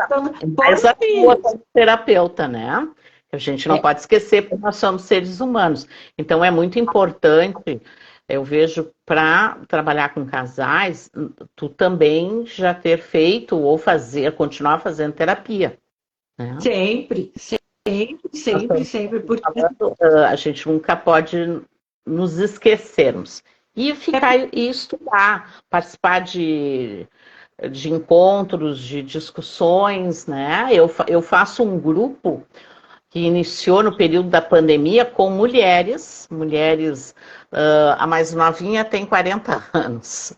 Mas a tua como terapeuta, né? A gente não pode esquecer porque nós somos seres humanos. Então é muito importante, eu vejo, para trabalhar com casais, tu também já ter feito ou continuar fazendo terapia. Né? Sempre. Porque... A gente nunca pode nos esquecermos. E estudar, participar de encontros, de discussões, né? Eu faço um grupo que iniciou no período da pandemia com mulheres, a mais novinha tem 40 anos,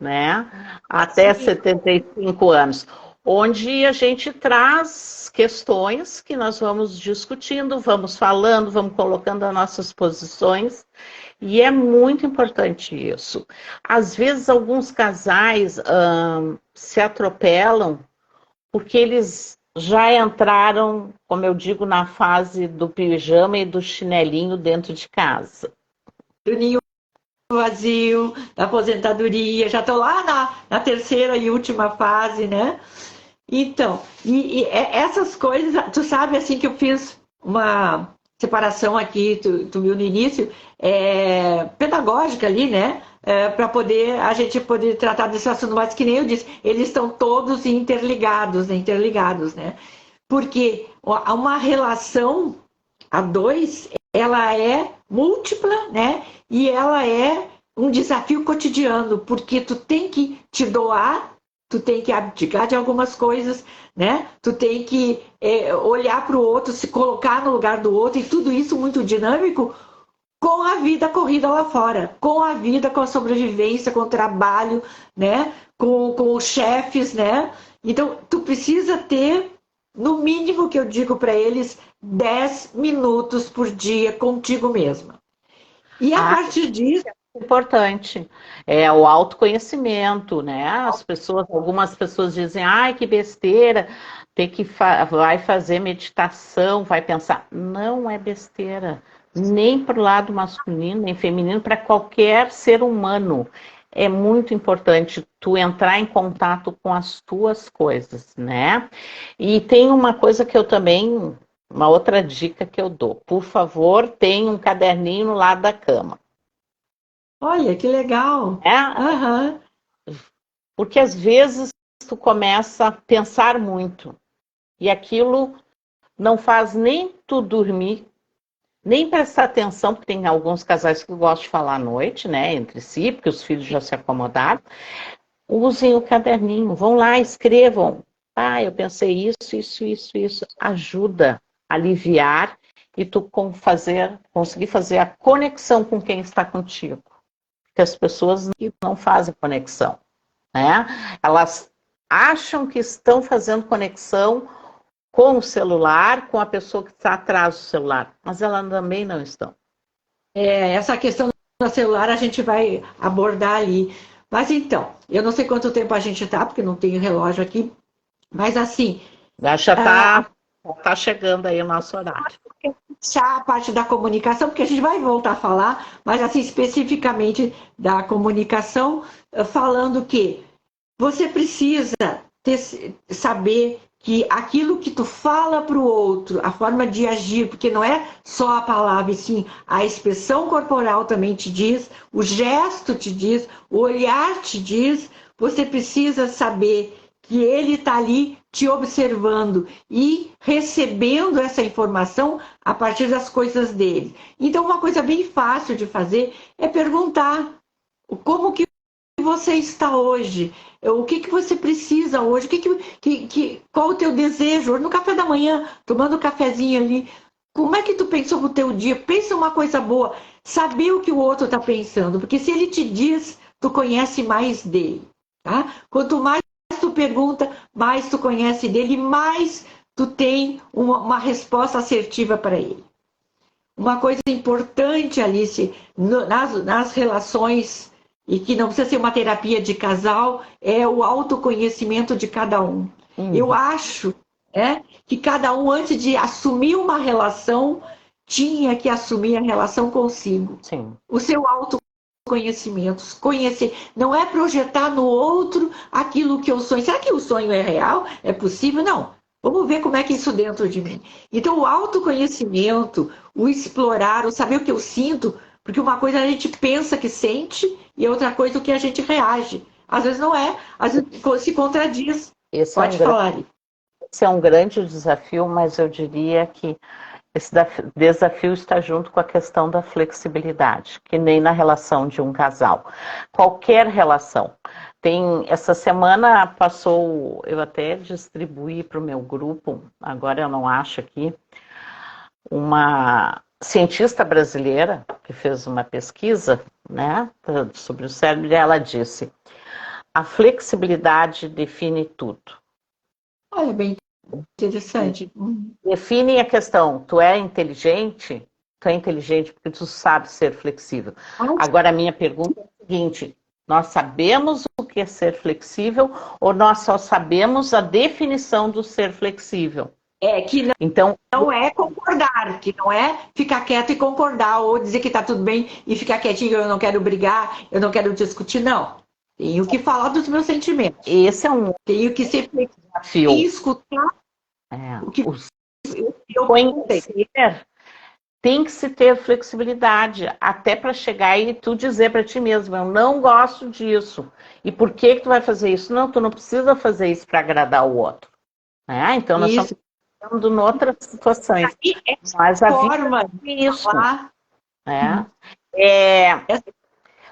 né? Até 75 anos, onde a gente traz questões que nós vamos discutindo, vamos falando, vamos colocando as nossas posições, e é muito importante isso. Às vezes alguns casais se atropelam porque eles já entraram, como eu digo, na fase do pijama e do chinelinho dentro de casa. Do ninho vazio, da aposentadoria, já estou lá na terceira e última fase, né? Então, e essas coisas, tu sabe assim que eu fiz uma separação aqui, tu viu no início, pedagógica ali, né? Para a gente poder tratar desse assunto, mas que nem eu disse, eles estão todos interligados, né? Porque uma relação a dois, ela é múltipla, né? E ela é um desafio cotidiano, porque tu tem que te doar, tu tem que abdicar de algumas coisas, né? Tu tem que olhar para o outro, se colocar no lugar do outro, e tudo isso muito dinâmico, com a vida corrida lá fora, com a vida, com a sobrevivência, com o trabalho, né? Com os chefes, né? Então, tu precisa ter, no mínimo que eu digo para eles, 10 minutos por dia contigo mesma. E a partir disso... É importante. É o autoconhecimento, né? Algumas pessoas dizem, ai, que besteira, vai fazer meditação, vai pensar. Não é besteira. Nem para o lado masculino, nem feminino, para qualquer ser humano. é muito importante tu entrar em contato com as tuas coisas, né? E tem uma coisa que eu também, uma outra dica que eu dou. Por favor, tenha um caderninho no lado da cama. Olha, que legal. Aham. Porque às vezes tu começa a pensar muito e aquilo não faz nem tu dormir, nem prestar atenção, porque tem alguns casais que gostam de falar à noite, né, entre si, porque os filhos já se acomodaram. Usem o caderninho, vão lá, escrevam. Ah, eu pensei isso. Ajuda a aliviar e tu conseguir fazer a conexão com quem está contigo. Porque as pessoas não fazem conexão, né? Elas acham que estão fazendo conexão com o celular, com a pessoa que está atrás do celular, mas elas também não estão. Essa questão do celular a gente vai abordar ali. Mas então, eu não sei quanto tempo a gente está, porque não tenho relógio aqui, mas assim... Já está chegando aí o nosso horário. A parte da comunicação, porque a gente vai voltar a falar, mas assim, especificamente da comunicação, falando que você precisa saber que aquilo que tu fala para o outro, a forma de agir, porque não é só a palavra, e sim a expressão corporal também te diz, o gesto te diz, o olhar te diz, você precisa saber que ele está ali te observando e recebendo essa informação a partir das coisas dele. Então, uma coisa bem fácil de fazer é perguntar como que você está hoje, o que você precisa hoje, qual o teu desejo, no café da manhã, tomando um cafezinho ali, como é que tu pensou no teu dia? Pensa uma coisa boa, saber o que o outro está pensando, porque se ele te diz, tu conhece mais dele, tá? Quanto mais tu pergunta, mais tu conhece dele, mais tu tem uma resposta assertiva para ele. Uma coisa importante, Alice, nas relações, e que não precisa ser uma terapia de casal, é o autoconhecimento de cada um. Eu acho que cada um, antes de assumir uma relação, tinha que assumir a relação consigo. Sim. O seu autoconhecimento, conhecer, não é projetar no outro aquilo que eu sonho. Será que o sonho é real? É possível? Não. Vamos ver como é que é isso dentro de mim. Então, o autoconhecimento, o explorar, o saber o que eu sinto, porque uma coisa a gente pensa que sente e outra coisa o que a gente reage. Às vezes não é, às vezes se contradiz. Pode falar. Esse é um grande desafio, mas eu diria que esse desafio está junto com a questão da flexibilidade, que nem na relação de um casal. Qualquer relação. Essa semana passou, eu até distribuí para o meu grupo, agora eu não acho aqui, uma cientista brasileira que fez uma pesquisa, né, sobre o cérebro, e ela disse: a flexibilidade define tudo. Olha, bem interessante. Define a questão, tu é inteligente porque tu sabe ser flexível. Agora a minha pergunta é a seguinte: nós sabemos o que é ser flexível ou nós só sabemos a definição do ser flexível? Que não, então, não é concordar, que não é ficar quieto e concordar, ou dizer que está tudo bem e ficar quietinho, eu não quero brigar, eu não quero discutir, não. Tenho que falar dos meus sentimentos. Esse é um Tenho que ser desafio. E escutar o que eu conhecer. Tem que se ter flexibilidade, até para chegar e tu dizer para ti mesmo: eu não gosto disso. E por que tu vai fazer isso? Não, tu não precisa fazer isso para agradar o outro. Então nós estamos pensando em outras situações. Mas a vida é isso.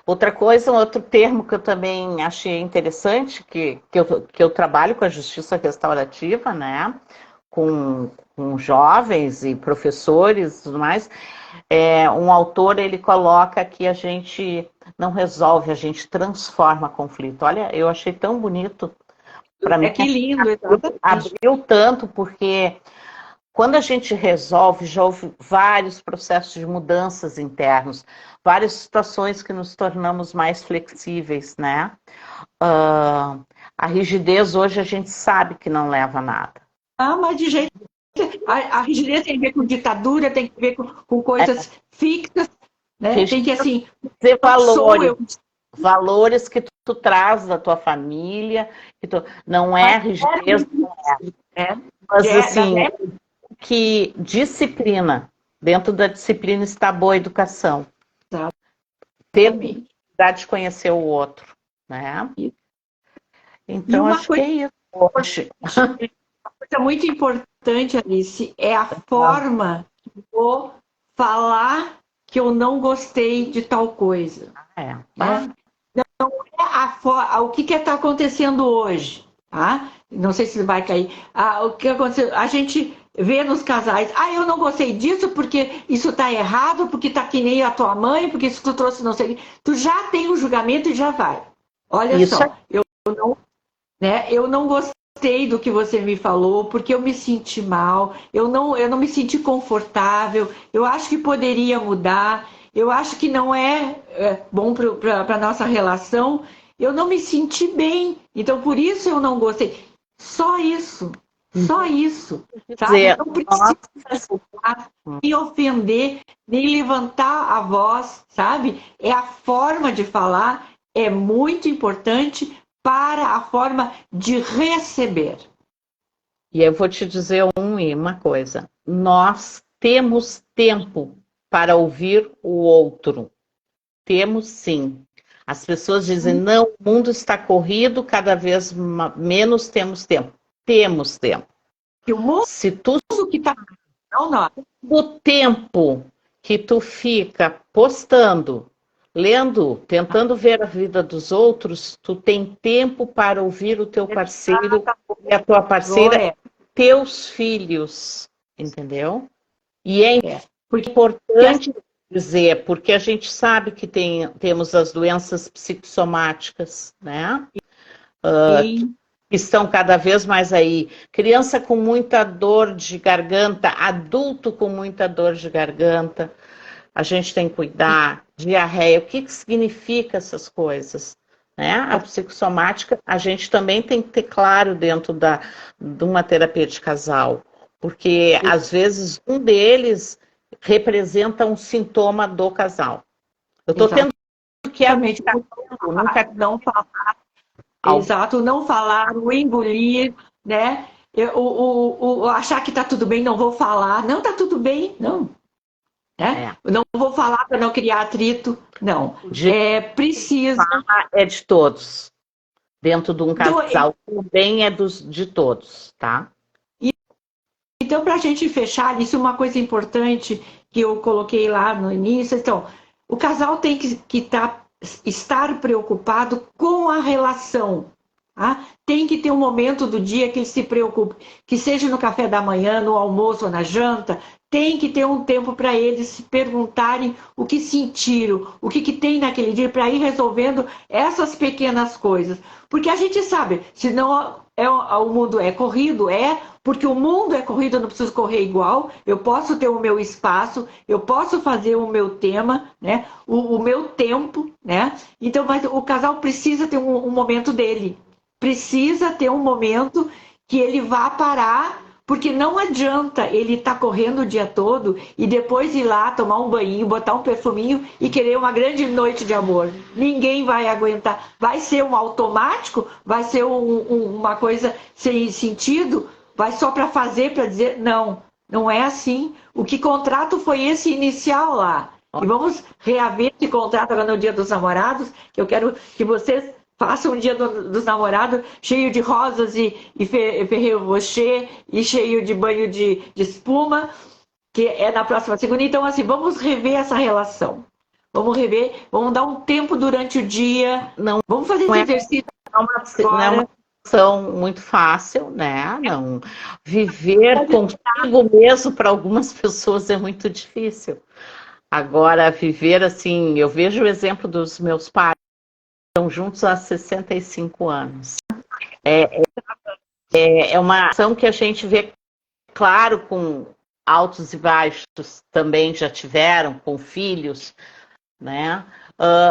Outra coisa, outro termo que eu também achei interessante, que eu trabalho com a justiça restaurativa, né? Com jovens e professores e tudo mais, um autor, ele coloca que a gente não resolve, a gente transforma conflito. Olha, eu achei tão bonito para mim. Que lindo, exatamente. Abriu tanto, porque quando a gente resolve, já houve vários processos de mudanças internos, várias situações que nos tornamos mais flexíveis, né? A rigidez hoje a gente sabe que não leva a nada. Mas de jeito. A rigidez tem a ver com ditadura, tem a ver com coisas fixas, né? Tem que, assim, ter valores. valores que tu traz da tua família, não é rigidez, mas assim, que disciplina, dentro da disciplina está boa a educação. Ter oportunidade de conhecer o outro, né? Então, acho que é isso. Uma coisa muito importante, Alice, é a forma que eu vou falar que eu não gostei de tal coisa. Né? Não é o que está acontecendo hoje. Tá? Não sei se vai cair. O que aconteceu? A gente vê nos casais, eu não gostei disso porque isso está errado, porque está que nem a tua mãe, porque isso tu trouxe não sei. Tu já tem um julgamento e já vai. Olha isso só, eu não gostei do que você me falou, porque eu me senti mal, eu não me senti confortável, eu acho que poderia mudar, eu acho que não é bom para a nossa relação, eu não me senti bem, então por isso eu não gostei. Só isso, sabe? Não precisa nem ofender, nem levantar a voz, sabe? É a forma de falar, é muito importante para a forma de receber. E eu vou te dizer uma coisa. Nós temos tempo para ouvir o outro. Temos sim. As pessoas dizem, não, o mundo está corrido, cada vez menos temos tempo. Temos tempo. E o mundo se tu que está... Não. O tempo que tu fica postando, lendo, tentando ver a vida dos outros, tu tem tempo para ouvir o teu parceiro e a tua parceira, teus filhos, entendeu? E é importante dizer, porque a gente sabe que temos as doenças psicossomáticas, né? Que estão cada vez mais aí. Criança com muita dor de garganta, adulto com muita dor de garganta. A gente tem que cuidar, diarreia, o que significa essas coisas? Né? A psicossomática, a gente também tem que ter claro dentro de uma terapia de casal, porque às vezes um deles representa um sintoma do casal. Eu estou tendo que nunca não falar. Exato, não falar, o engolir, né? O achar que está tudo bem, não vou falar. Não está tudo bem, não. Né? Não vou falar para não criar atrito, não. Precisa. É de todos. Dentro de um casal, o bem é de todos, tá? Então, para a gente fechar, isso é uma coisa importante que eu coloquei lá no início. Então, o casal tem que estar preocupado com a relação. Tá? Tem que ter um momento do dia que ele se preocupe, que seja no café da manhã, no almoço ou na janta, tem que ter um tempo para eles se perguntarem o que sentiram, o que tem naquele dia, para ir resolvendo essas pequenas coisas. Porque a gente sabe, se não o mundo é corrido, porque o mundo é corrido, eu não preciso correr igual, eu posso ter o meu espaço, eu posso fazer o meu tema, né? o meu tempo, né? Então, mas o casal precisa ter um momento dele, precisa ter um momento que ele vá parar, porque não adianta ele estar correndo o dia todo e depois ir lá tomar um banho, botar um perfuminho e querer uma grande noite de amor. Ninguém vai aguentar. Vai ser um automático, vai ser uma coisa sem sentido, vai só para fazer, para dizer, não é assim. O que contrato foi esse inicial lá. E vamos reaver esse contrato agora no Dia dos Namorados, que eu quero que vocês façam um Dia dos Namorados cheio de rosas e Ferrero Rocher e cheio de banho de espuma, que é na próxima segunda. Então, assim, vamos rever essa relação. Vamos rever, vamos dar um tempo durante o dia. Vamos fazer esse exercício. Não é uma ação muito fácil, né? Não. Viver consigo mesmo para algumas pessoas é muito difícil. Agora, viver assim, eu vejo o exemplo dos meus pais, estão juntos há 65 anos. É uma ação que a gente vê, claro, com altos e baixos, também já tiveram, com filhos, né?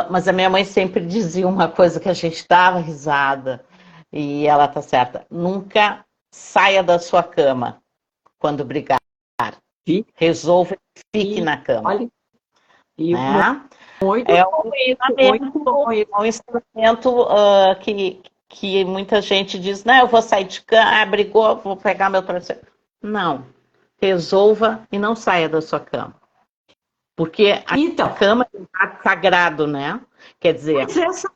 Mas a minha mãe sempre dizia uma coisa que a gente dava risada, e ela tá certa, nunca saia da sua cama quando brigar. Resolva e fique na cama. Olha, e né? Muito É bom um isso, muito bom isso. ensinamento que muita gente diz, não, eu vou sair de cama, brigou, vou pegar meu travesseiro. Não, resolva e não saia da sua cama. Porque a Então, cama é um lugar sagrado, né? Quer dizer, mas essa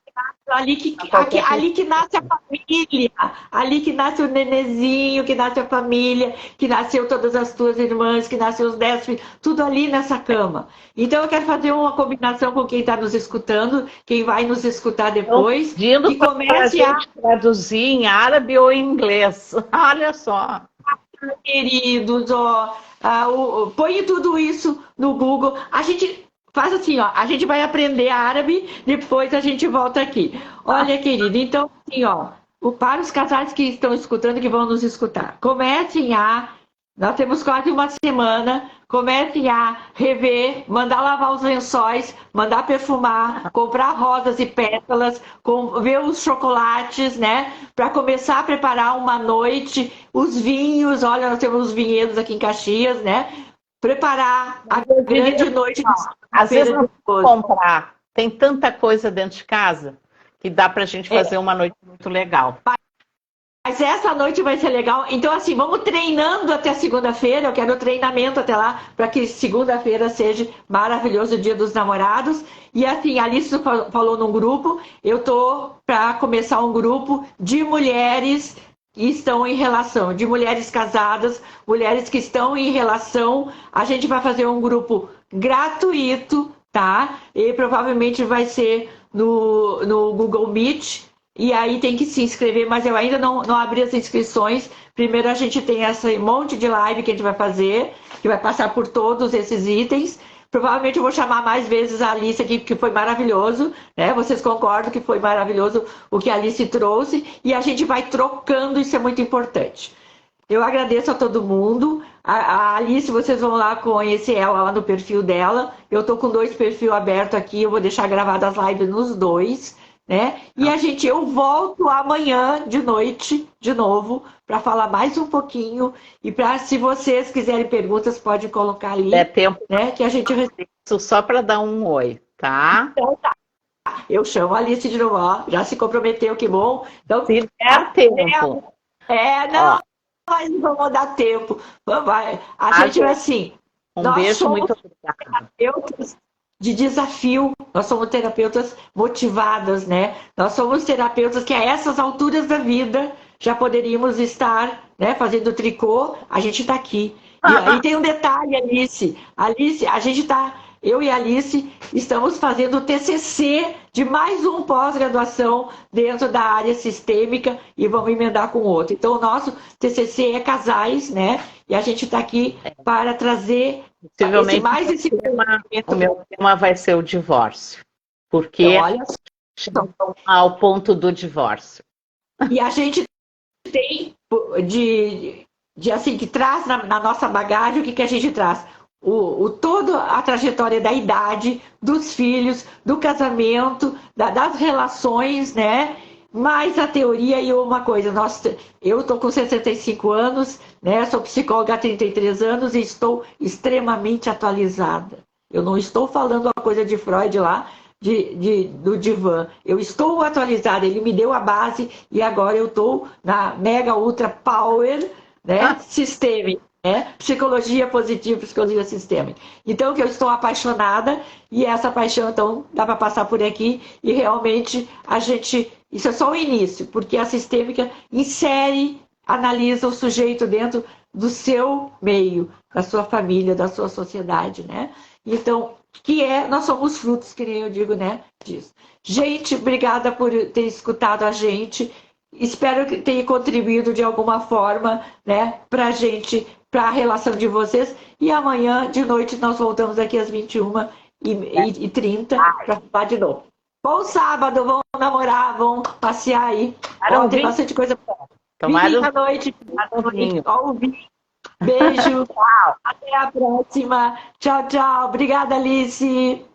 ali qualquer ali que nasce a família, ali que nasce o nenezinho, que nasce a família, que nasceu todas as tuas irmãs, que nasceu os 10 filhos, tudo ali nessa cama. Então eu quero fazer uma combinação com quem está nos escutando, quem vai nos escutar estão depois, pedindo que para a comece a, gente traduzir em árabe ou em inglês. Olha só. queridos, ó, põe tudo isso no Google. A gente faz assim, ó, a gente vai aprender árabe, depois a gente volta aqui. Olha, querido, então, assim, ó, para os casais que estão escutando, que vão nos escutar, comecem a. Nós temos quase uma semana. Comecem a rever, mandar lavar os lençóis, mandar perfumar, comprar rosas e pétalas, ver os chocolates, né? Para começar a preparar uma noite, os vinhos. Olha, nós temos os vinhedos aqui em Caxias, né? Preparar a grande noite de Às vezes feira não de precisa flores. comprar. Tem tanta coisa dentro de casa que dá para a gente fazer uma noite muito legal. Mas essa noite vai ser legal. Então, assim, vamos treinando até segunda-feira. Eu quero treinamento até lá, para que segunda-feira seja maravilhoso o Dia dos Namorados. E assim, a Alice falou num grupo. Eu tô para começar um grupo de mulheres que estão em relação, de mulheres casadas, mulheres que estão em relação. A gente vai fazer um grupo gratuito, tá? E provavelmente vai ser no Google Meet. E aí tem que se inscrever, mas eu ainda não abri as inscrições. Primeiro a gente tem esse monte de live que a gente vai fazer, que vai passar por todos esses itens. Provavelmente eu vou chamar mais vezes a Alice aqui, porque foi maravilhoso, né? Vocês concordam que foi maravilhoso o que a Alice trouxe, e a gente vai trocando, isso é muito importante. Eu agradeço a todo mundo. A Alice, vocês vão lá conhecer ela lá no perfil dela. Eu tô com 2 perfis abertos aqui, eu vou deixar gravadas as lives nos 2. Né? E eu volto amanhã de noite, de novo, para falar mais um pouquinho. E se vocês quiserem perguntas, pode colocar ali, É tempo, né? Que a gente só para dar um oi, tá? Então, tá. Eu chamo a Alice de novo, ó, já se comprometeu, que bom. Então, se der tempo. não, mas não vamos dar tempo. Vai. A gente vai assim. Um beijo, muito obrigada. Terapeutas de desafio, nós somos terapeutas motivadas, né? Nós somos terapeutas que a essas alturas da vida já poderíamos estar, né, fazendo tricô, a gente está aqui. E aí tem um detalhe, Alice. Alice, a gente está, eu e a Alice, estamos fazendo o TCC de mais um pós-graduação dentro da área sistêmica e vamos emendar com outro. Então, o nosso TCC é casais, né? E a gente está aqui para trazer possivelmente o meu tema vai ser o divórcio, porque então, olha, ao ponto do divórcio. E a gente tem assim, que traz na nossa bagagem, o que a gente traz? Toda a trajetória da idade, dos filhos, do casamento, das relações, né? Mais a teoria e uma coisa, eu estou com 65 anos, né? Sou psicóloga há 33 anos e estou extremamente atualizada. Eu não estou falando a coisa de Freud lá, do divã. Eu estou atualizada, ele me deu a base e agora eu estou na Mega Ultra Power, né? Sistêmica. Psicologia positiva, psicologia sistêmica. Então, que eu estou apaixonada e essa paixão, então, dá para passar por aqui e realmente isso é só o início, porque a sistêmica insere, analisa o sujeito dentro do seu meio, da sua família, da sua sociedade, né? Então, nós somos frutos, que nem eu digo, né, disso. Gente, obrigada por ter escutado a gente. Espero que tenha contribuído de alguma forma, né, para a relação de vocês. E amanhã, de noite, nós voltamos aqui às 21h30 para falar de novo. Bom sábado, vão namorar, vão passear aí. Tem bastante coisa boa. Vinho à noite. Beijo. Até a próxima. Tchau, tchau. Obrigada, Alice.